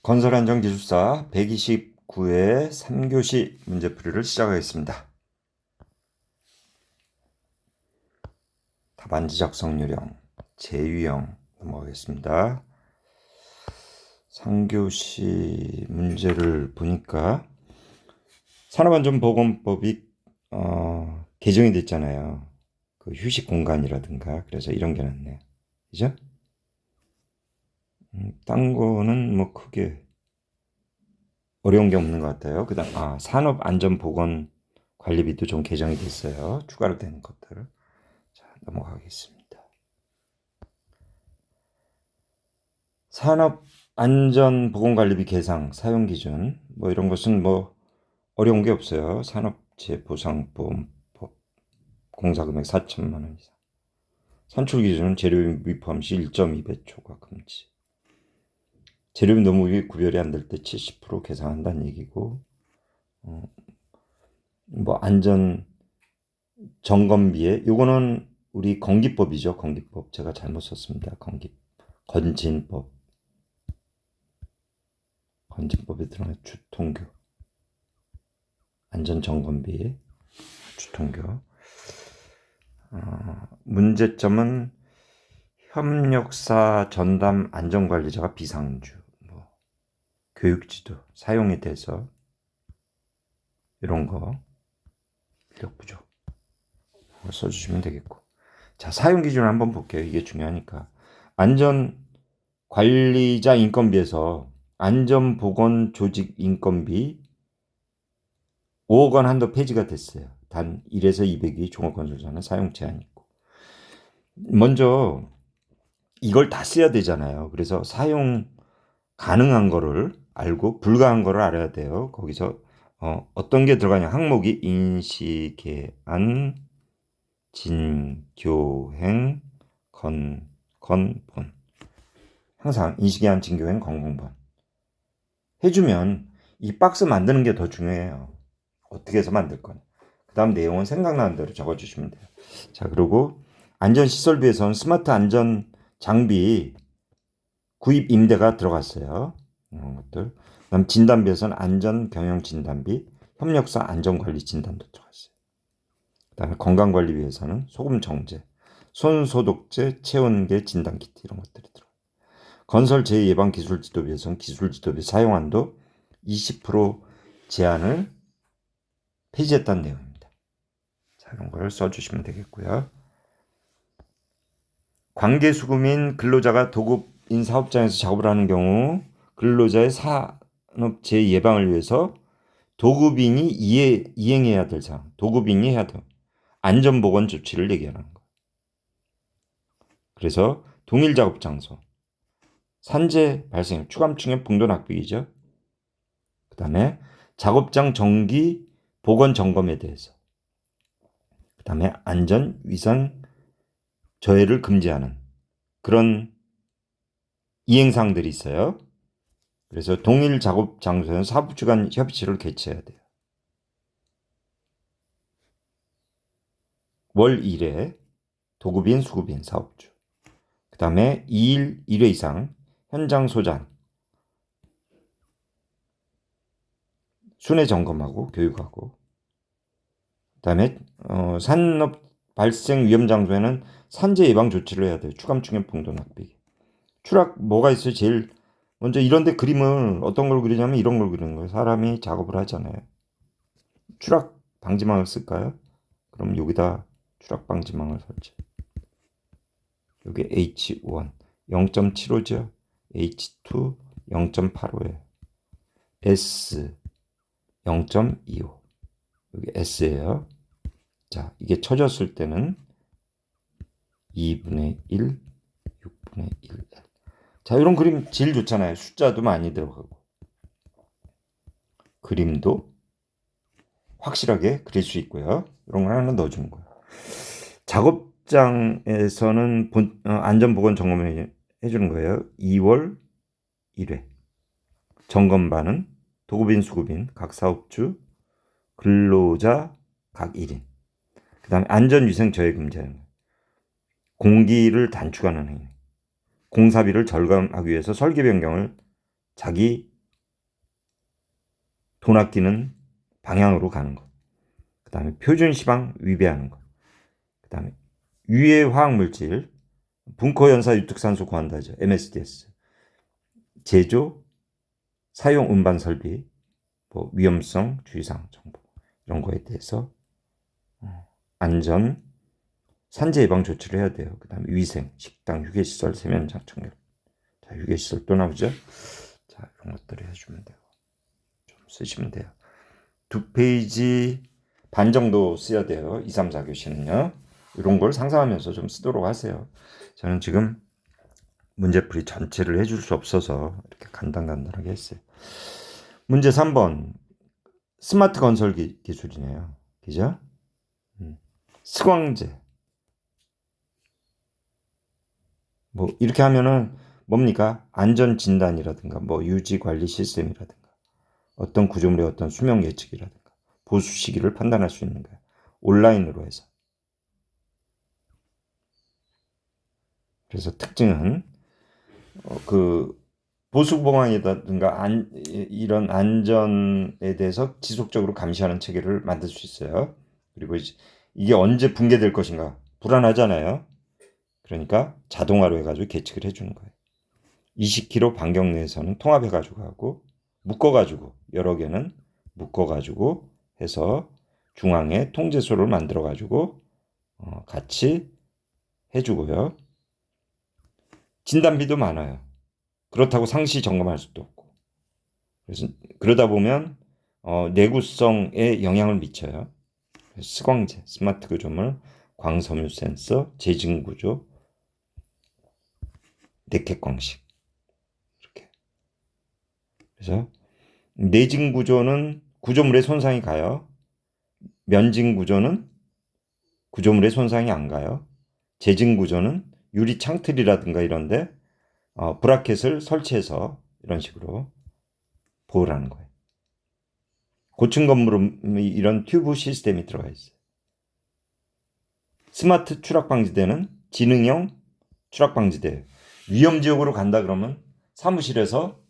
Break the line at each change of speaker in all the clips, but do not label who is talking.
건설안전기술사 129회 3교시 문제풀이를 시작하겠습니다. 답안지 작성 요령, 제유형 넘어가겠습니다. 3교시 문제를 보니까 산업안전보건법이 개정이 됐잖아요. 그 휴식 공간이라든가 그래서 이런 게 났네요. 그죠? 딴 거는 뭐 크게 어려운 게 없는 것 같아요. 그다음 산업안전보건관리비도 좀 개정이 됐어요. 추가로 된 것들. 자, 넘어가겠습니다. 산업안전보건관리비 계상 사용기준 뭐 이런 것은 뭐 어려운 게 없어요. 산업재해보상보험법 공사금액 4천만 원 이상. 산출기준은 재료 미포함 시 1.2배 초과 금지. 재료비 너무 구별이 안 될 때 70% 계상한다는 얘기고, 뭐 안전 점검비에 요거는 우리 건기법이죠. 건기법 제가 잘못 썼습니다. 건진법에 들어간 주통교 안전점검비 주통교. 문제점은 협력사 전담 안전관리자가 비상주, 뭐 교육지도 사용에 대해서 이런 거 인력 부족 써주시면 되겠고. 자, 사용 기준을 한번 볼게요. 이게 중요하니까. 안전관리자 인건비에서 안전보건조직 인건비 5억 원 한도 폐지가 됐어요. 단 1에서 200위 종합건설사는 사용 제한이 있고. 먼저 이걸 다 써야 되잖아요. 그래서 사용 가능한 거를 알고 불가한 거를 알아야 돼요. 거기서 어떤 게 들어가냐. 항목이 인시계안 진교행 건본. 항상 인시계안 진교행 건공본 해주면 이 박스 만드는 게 더 중요해요. 어떻게 해서 만들 거냐. 그 다음 내용은 생각나는 대로 적어주시면 돼요. 자, 그리고 안전시설비에서는 스마트 안전 장비 구입 임대가 들어갔어요. 이런 것들. 그 다음 진단비에서는 안전경영진단비, 협력사 안전관리 진단도 들어갔어요. 그 다음에 건강관리비에서는 소금정제, 손소독제, 체온계 진단키트 이런 것들이 들어가요. 건설재해예방기술지도비에서는 기술지도비 사용한도 20% 제한을 폐지했다는 내용입니다. 자, 이런 걸 써주시면 되겠고요. 관계수급인 근로자가 도급인 사업장에서 작업을 하는 경우 근로자의 산업재해 예방을 위해서 도급인이 이행해야 될 사항, 도급인이 해야 될 안전보건 조치를 얘기하는 거예요. 그래서 동일 작업 장소, 산재 발생, 추감충의 풍도 낙비이죠. 그 다음에 작업장 정기 보건 점검에 대해서, 그 다음에 안전 위생 저해를 금지하는 그런 이행사항들이 있어요. 그래서 동일 작업 장소에는 사업주 간 협의체를 개최해야 돼요. 월 1회 도급인, 수급인, 사업주. 그 다음에 2일 1회 이상 현장 소장, 순회 점검하고 교육하고. 그 다음에 산업 발생 위험 장소에는 산재 예방 조치를 해야 돼요. 추감충의 풍도 낙비. 추락 뭐가 있어요? 제일 먼저 이런데 그림을 어떤 걸 그리냐면 이런 걸 그리는 거예요. 사람이 작업을 하잖아요. 추락 방지망을 쓸까요? 그럼 여기다 추락 방지망을 설치. 여기 H1 0.75죠. H2 0.85예요. S 0.25. 여기 S예요. 자, 이게 쳐졌을 때는 2분의 1, 6분의 1. 자, 이런 그림 제일 좋잖아요. 숫자도 많이 들어가고. 그림도 확실하게 그릴 수 있고요. 이런 걸 하나 넣어주는 거예요. 작업장에서는 안전보건 점검을 해주는 거예요. 2월 1회. 점검반은 도급인, 수급인, 각 사업주, 근로자 각 1인. 그 다음에 안전위생 저해 금지하는 거예요. 공기를 단축하는 행위. 공사비를 절감하기 위해서 설계 변경을 자기 돈 아끼는 방향으로 가는 것. 그 다음에 표준 시방 위배하는 것. 그 다음에 유해 화학물질, 분포 연사 유특산소 고한다죠. MSDS. 제조, 사용 운반 설비, 뭐 위험성, 주의사항 정보 이런 거에 대해서 안전, 산재 예방 조치를 해야 돼요. 그 다음에 위생, 식당, 휴게시설, 세면장, 청결. 자, 휴게시설 또 나오죠. 자, 이런 것들을 해주면 돼요. 좀 쓰시면 돼요. 2페이지 반 정도 써야 돼요. 2, 3, 4교시는요. 이런 걸 상상하면서 좀 쓰도록 하세요. 저는 지금 문제풀이 전체를 해줄 수 없어서 이렇게 간단하게 했어요. 문제 3번. 스마트 건설 기술이네요. 그죠? 스광제. 뭐 이렇게 하면은 뭡니까? 안전 진단이라든가 뭐 유지 관리 시스템이라든가 어떤 구조물의 어떤 수명 예측이라든가 보수 시기를 판단할 수 있는 거예요. 온라인으로 해서. 그래서 특징은 그 보수 보강이라든가 이런 안전에 대해서 지속적으로 감시하는 체계를 만들 수 있어요. 그리고 이게 언제 붕괴될 것인가 불안하잖아요. 그러니까 자동화로 해가지고 계측을 해주는 거예요. 20km 반경 내에서는 통합해가지고 하고 묶어가지고 여러 개는 묶어가지고 해서 중앙에 통제소를 만들어가지고 같이 해주고요. 진단비도 많아요. 그렇다고 상시 점검할 수도 없고. 그래서 그러다 보면 내구성에 영향을 미쳐요. 스광제, 스마트 구조물, 광섬유 센서, 재진 구조, 네켓 광식 이렇게. 그래서 내진 구조는 구조물에 손상이 가요. 면진 구조는 구조물에 손상이 안 가요. 재진 구조는 유리 창틀이라든가 이런데 브라켓을 설치해서 이런 식으로 보호를 하는 거예요. 고층 건물은 이런 튜브 시스템이 들어가 있어요. 스마트 추락 방지대는 지능형 추락 방지대. 위험 지역으로 간다 그러면 사무실에서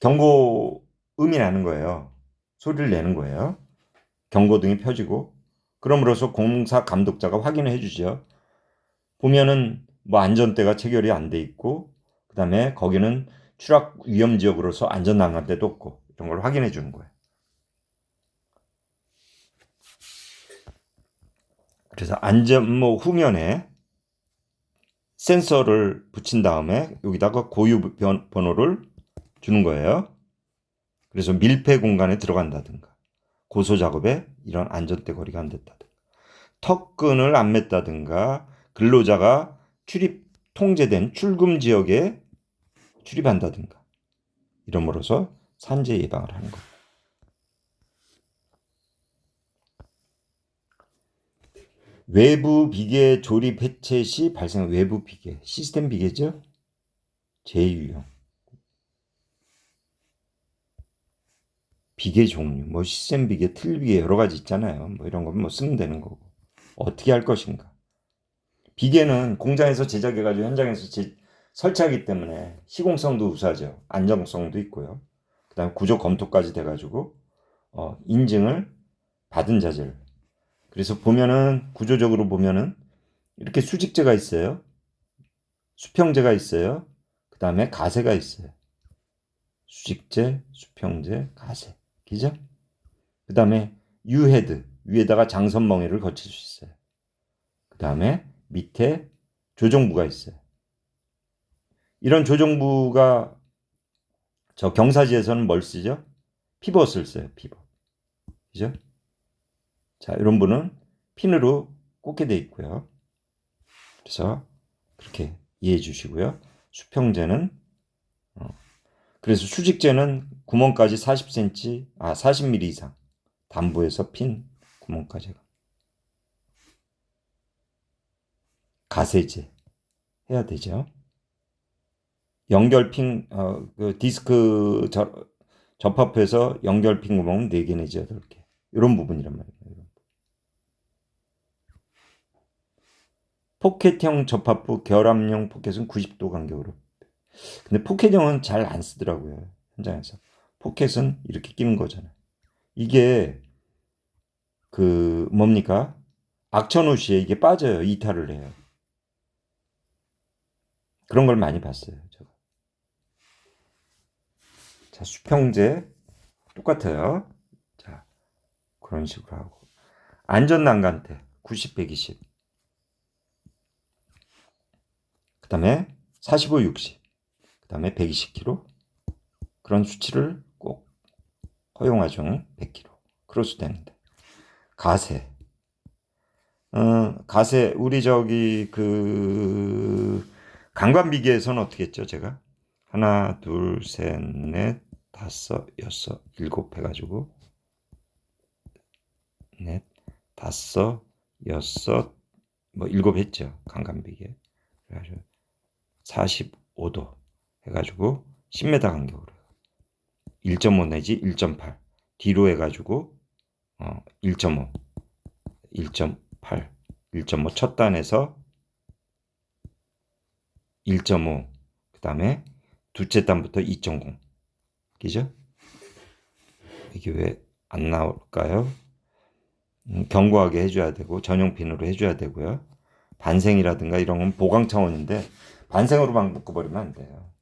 경고음이 나는 거예요. 소리를 내는 거예요. 경고등이 펴지고 그럼으로써 공사 감독자가 확인을 해주죠. 보면은 뭐 안전대가 체결이 안 돼 있고 그다음에 거기는 추락 위험 지역으로서 안전난간대도 없고 이런 걸 확인해 주는 거예요. 그래서 안전모 후면에 센서를 붙인 다음에 여기다가 고유 번호를 주는 거예요. 그래서 밀폐 공간에 들어간다든가 고소 작업에 이런 안전대 거리가 안 됐다든가 턱끈을 안 맸다든가 근로자가 출입 통제된 출금 지역에 출입한다든가 이름으로써 산재 예방을 하는 거예요. 외부 비계 조립 해체 시 발생한 외부 비계, 시스템 비계죠. 제휴용. 비계 종류, 뭐 시스템 비계, 틀 비계 여러 가지 있잖아요. 뭐 이런 거 뭐 쓰면 되는 거고. 어떻게 할 것인가. 비계는 공장에서 제작해가지고 현장에서 설치하기 때문에 시공성도 우수하죠. 안정성도 있고요. 그다음 구조 검토까지 돼가지고 인증을 받은 자재를. 그래서 보면은 구조적으로 보면은 이렇게 수직재가 있어요. 수평재가 있어요. 그 다음에 가세가 있어요. 수직재, 수평재, 가세. 그죠? 그 다음에 유헤드, 위에다가 장선멍에를 거칠 수 있어요. 그 다음에 밑에 조정부가 있어요. 이런 조정부가 저 경사지에서는 뭘 쓰죠? 피벗을 써요. 피벗. 그죠? 자, 이런 분은 핀으로 꽂게 돼 있고요. 그래서 그렇게 이해해 주시고요. 수평재는 그래서 수직재는 구멍까지 40cm, 40mm 이상 담보에서 핀 구멍까지 가세제 해야 되죠. 연결핀 그 디스크 접합해서 연결핀 구멍은 4개 내지 8개 이런 부분이란 말이에요. 포켓형 접합부 결합용 포켓은 90도 간격으로. 근데 포켓형은 잘 안 쓰더라고요. 현장에서. 포켓은 이렇게 끼는 거잖아요. 이게 그 뭡니까? 악천후시에 이게 빠져요. 이탈을 해요. 그런 걸 많이 봤어요. 제가. 자, 수평제 똑같아요. 자, 그런 식으로 하고. 안전난간대 90, 120. 그 다음에 45, 60. 그 다음에 120kg. 그런 수치를 꼭 허용하죠. 100kg. 크로스 되는데. 가세. 가세, 우리 저기 그 강관비계에서는 어떻게 했죠, 제가? 하나, 둘, 셋, 넷, 다섯, 여섯, 일곱 해가지고 넷, 다섯, 여섯, 뭐 일곱 했죠. 강간비계. 그래가지고 45도 해가지고 10m 간격으로 1.5 내지 1.8 뒤로 해가지고 1.5, 1.8, 1.5 첫 단에서 1.5, 그 다음에 둘째 단부터 2.0. 그죠? 이게 왜 안 나올까요? 견고하게 해줘야 되고 전용핀으로 해줘야 되고요. 반생이라든가 이런 건 보강 차원인데 반생으로만 묶어버리면 안 돼요.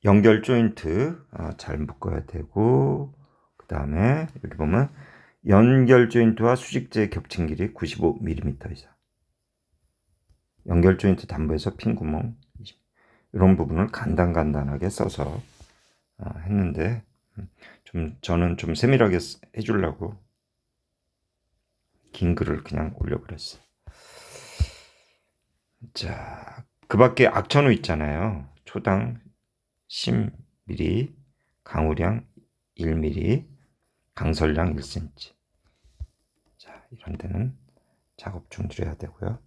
연결 조인트 잘 묶어야 되고, 그 다음에 여기 보면 연결 조인트와 수직재 겹친 길이 95mm 이상. 연결 조인트 담보에서 핀 구멍 20. 이런 부분을 간단하게 써서 했는데 저는 좀 세밀하게 해주려고 긴 글을 그냥 올려버렸어요. 자, 그 밖에 악천후 있잖아요. 초당 10mm, 강우량 1mm, 강설량 1cm. 자, 이런 데는 작업 중지해야 되고요.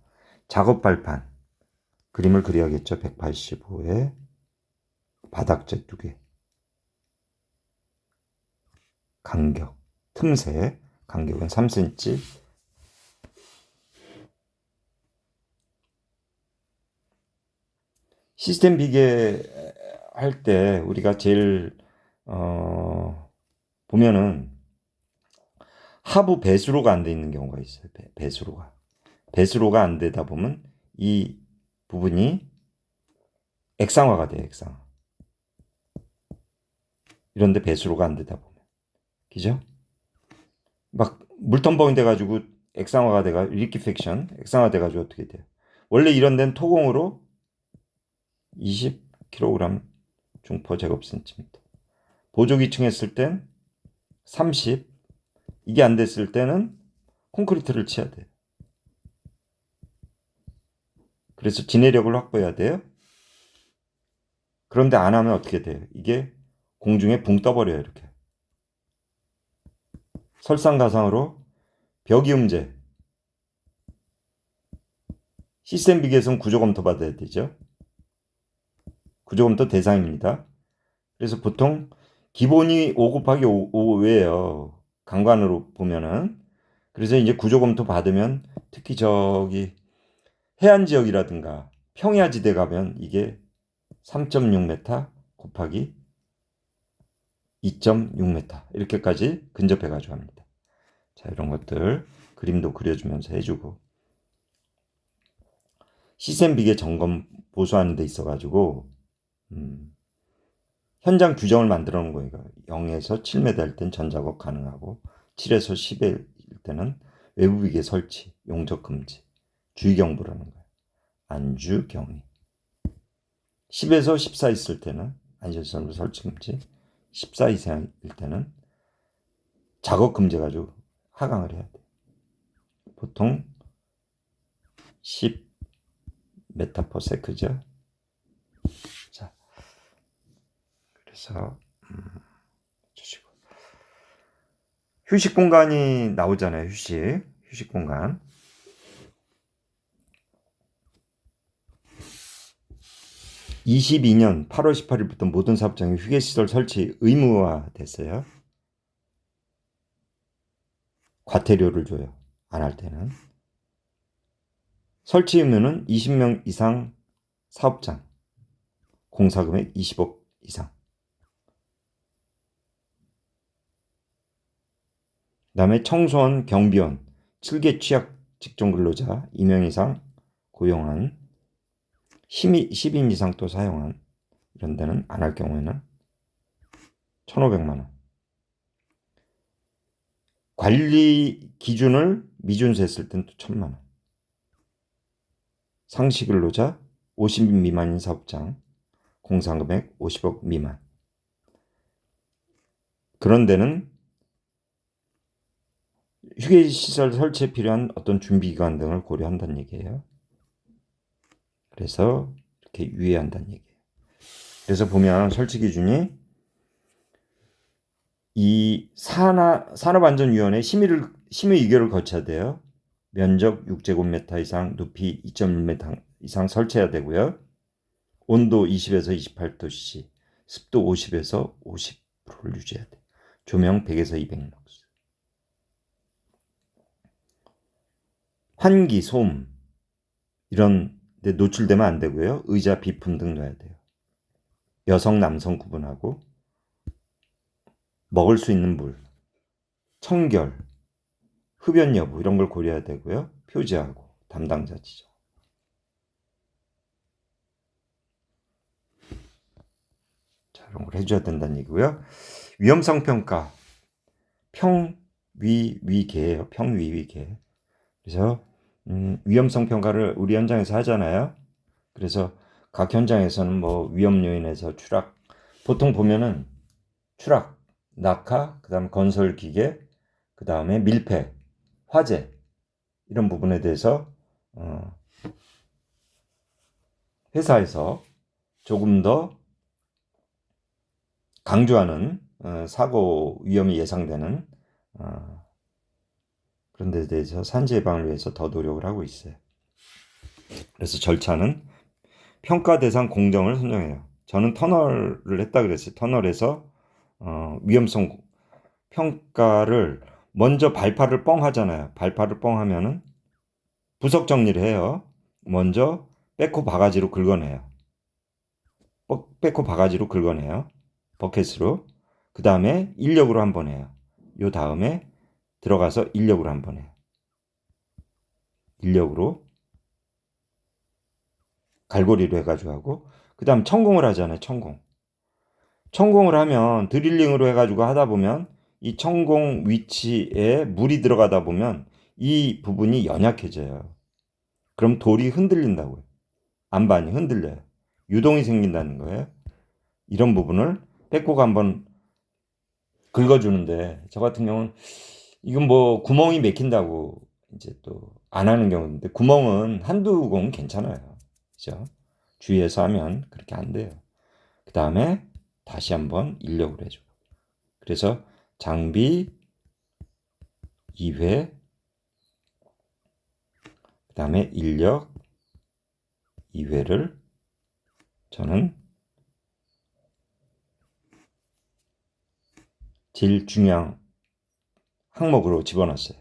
작업 발판. 그림을 그려야겠죠. 185에 바닥재 2개. 간격. 틈새. 간격은 3cm. 시스템 비계 할 때 우리가 제일 보면은 하부 배수로가 안 돼 있는 경우가 있어요. 배수로가 안 되다 보면 이 부분이 액상화가 돼요. 액상화. 이런데 배수로가 안 되다 보면, 그죠? 막 물텀벙이 돼가지고 액상화가 돼가 리퀴팩션 액상화 돼가지고 어떻게 돼요? 원래 이런 데는 토공으로 20kg 중포 제곱센티미터. 보조 기층했을 땐 30. 이게 안 됐을 때는 콘크리트를 쳐야 돼요. 그래서 진해력을 확보해야 돼요. 그런데 안 하면 어떻게 돼요? 이게 공중에 붕 떠버려요. 이렇게. 설상가상으로 벽이음제. 시스템 비계에서는 구조검토 받아야 되죠. 구조검토 대상입니다. 그래서 보통 기본이 5 곱하기 5예요. 강관으로 보면은. 그래서 이제 구조검토 받으면 특히 저기 해안 지역이라든가 평야지대 가면 이게 3.6m 곱하기 2.6m 이렇게까지 근접해 가지고 합니다. 자, 이런 것들 그림도 그려주면서 해주고 시스템 비계 점검 보수하는 데 있어 가지고 현장 규정을 만들어 놓은 거예요. 0에서 7m일 땐 전작업 가능하고 7에서 10일 때는 외부 비계 설치, 용적 금지, 주의 경보라는 거예요. 안주 경위. 10에서 14 있을 때는 안전시설 설치 금지, 14 이상일 때는 작업 금지 가지고 하강을 해야 돼. 보통 10 메타퍼세크죠. 자, 그래서 주시고 휴식 공간이 나오잖아요. 휴식 공간. 22년 8월 18일부터 모든 사업장에 휴게시설 설치 의무화됐어요. 과태료를 줘요. 안 할 때는. 설치 의무는 20명 이상 사업장. 공사금액 20억 이상. 그다음에 청소원, 경비원, 7개 취약 직종 근로자 2명 이상 고용한 10인 이상 또 사용한 이런 데는 안 할 경우에는 1,500만 원. 관리 기준을 미준수했을 땐 또 1,000만 원. 상시 근로자 50인 미만인 사업장 공사금액 50억 미만. 그런 데는 휴게시설 설치에 필요한 어떤 준비기간 등을 고려한다는 얘기예요. 그래서 이렇게 유예한다는 얘기예요. 그래서 보면 설치 기준이 이 산업안전위원회 심의 의결을 거쳐야 돼요. 면적 6제곱미터 이상, 높이 2.1m 이상 설치해야 되고요. 온도 20에서 28도씨, 습도 50에서 50%를 유지해야 돼. 조명 100에서 200럭스. 환기, 소음 이런 데 노출되면 안 되고요. 의자, 비품 등 넣어야 돼요. 여성, 남성 구분하고 먹을 수 있는 물, 청결, 흡연 여부 이런 걸 고려해야 되고요. 표지하고 담당자 지정. 자, 이런 걸 해줘야 된다는 얘기고요. 위험성 평가 평위위계예요. 평위위계. 그래서 위험성 평가를 우리 현장에서 하잖아요. 그래서 각 현장에서는 뭐 위험 요인에서 추락, 보통 보면은 추락, 낙하, 그다음 건설 기계, 그다음에 밀폐, 화재 이런 부분에 대해서 회사에서 조금 더 강조하는 사고 위험이 예상되는 그런 데 대해서 산재 예방을 위해서 더 노력을 하고 있어요. 그래서 절차는 평가 대상 공정을 선정해요. 저는 터널을 했다 그랬어요. 터널에서 위험성 평가를 먼저 발파를 뻥 하잖아요. 발파를 뻥 하면은 부석 정리를 해요. 먼저 백호 바가지로 긁어내요. 백호 바가지로 긁어내요. 버켓으로. 그 다음에 인력으로 한번 해요. 요 다음에 들어가서 인력으로 한번 해요. 인력으로 갈고리로 해가지고 하고 그 다음 천공을 하잖아요. 천공을 하면 드릴링으로 해가지고 하다 보면 이 천공 위치에 물이 들어가다 보면 이 부분이 연약해져요. 그럼 돌이 흔들린다고요. 안반이 흔들려요. 유동이 생긴다는 거예요. 이런 부분을 백호가 한번 긁어주는데 저 같은 경우는 이건 뭐 구멍이 맥힌다고 이제 또 안 하는 경우인데 구멍은 한두 공 괜찮아요. 그죠? 주의해서 하면 그렇게 안 돼요. 그 다음에 다시 한번 인력으로 해줘. 그래서 장비 2회, 그 다음에 인력 2회를 저는 제일 중요한 항목으로 집어넣었어요.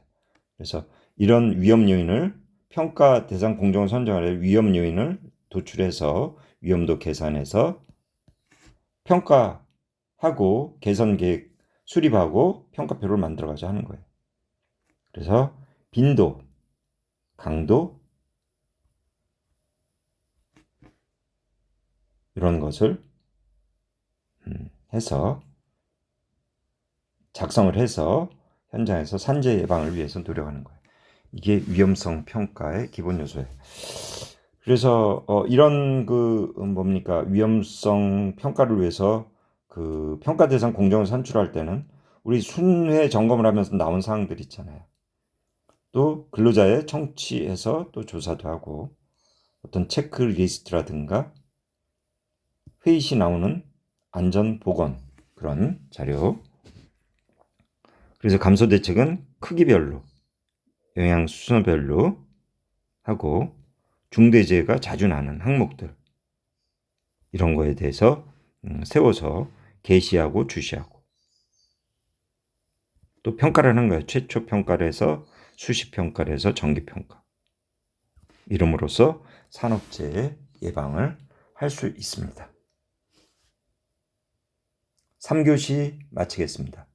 그래서 이런 위험 요인을 평가 대상 공정을 선정하려 위험 요인을 도출해서 위험도 계산해서 평가하고 개선 계획 수립하고 평가표를 만들어가자 하는 거예요. 그래서 빈도, 강도 이런 것을 해서 작성을 해서 현장에서 산재 예방을 위해서 노력하는 거예요. 이게 위험성 평가의 기본 요소예요. 그래서 이런 뭡니까 위험성 평가를 위해서 그 평가 대상 공정을 산출할 때는 우리 순회 점검을 하면서 나온 사항들 있잖아요. 또 근로자의 청취해서 또 조사도 하고 어떤 체크리스트라든가 회의 시 나오는 안전보건 그런 자료. 그래서 감소 대책은 크기별로 영양 수준별로 하고 중대재해가 자주 나는 항목들 이런 거에 대해서 세워서 게시하고 주시하고 또 평가를 하는 거예요. 최초 평가를 해서 수시 평가를 해서 정기 평가 이름으로써 산업재해 예방을 할 수 있습니다. 3교시 마치겠습니다.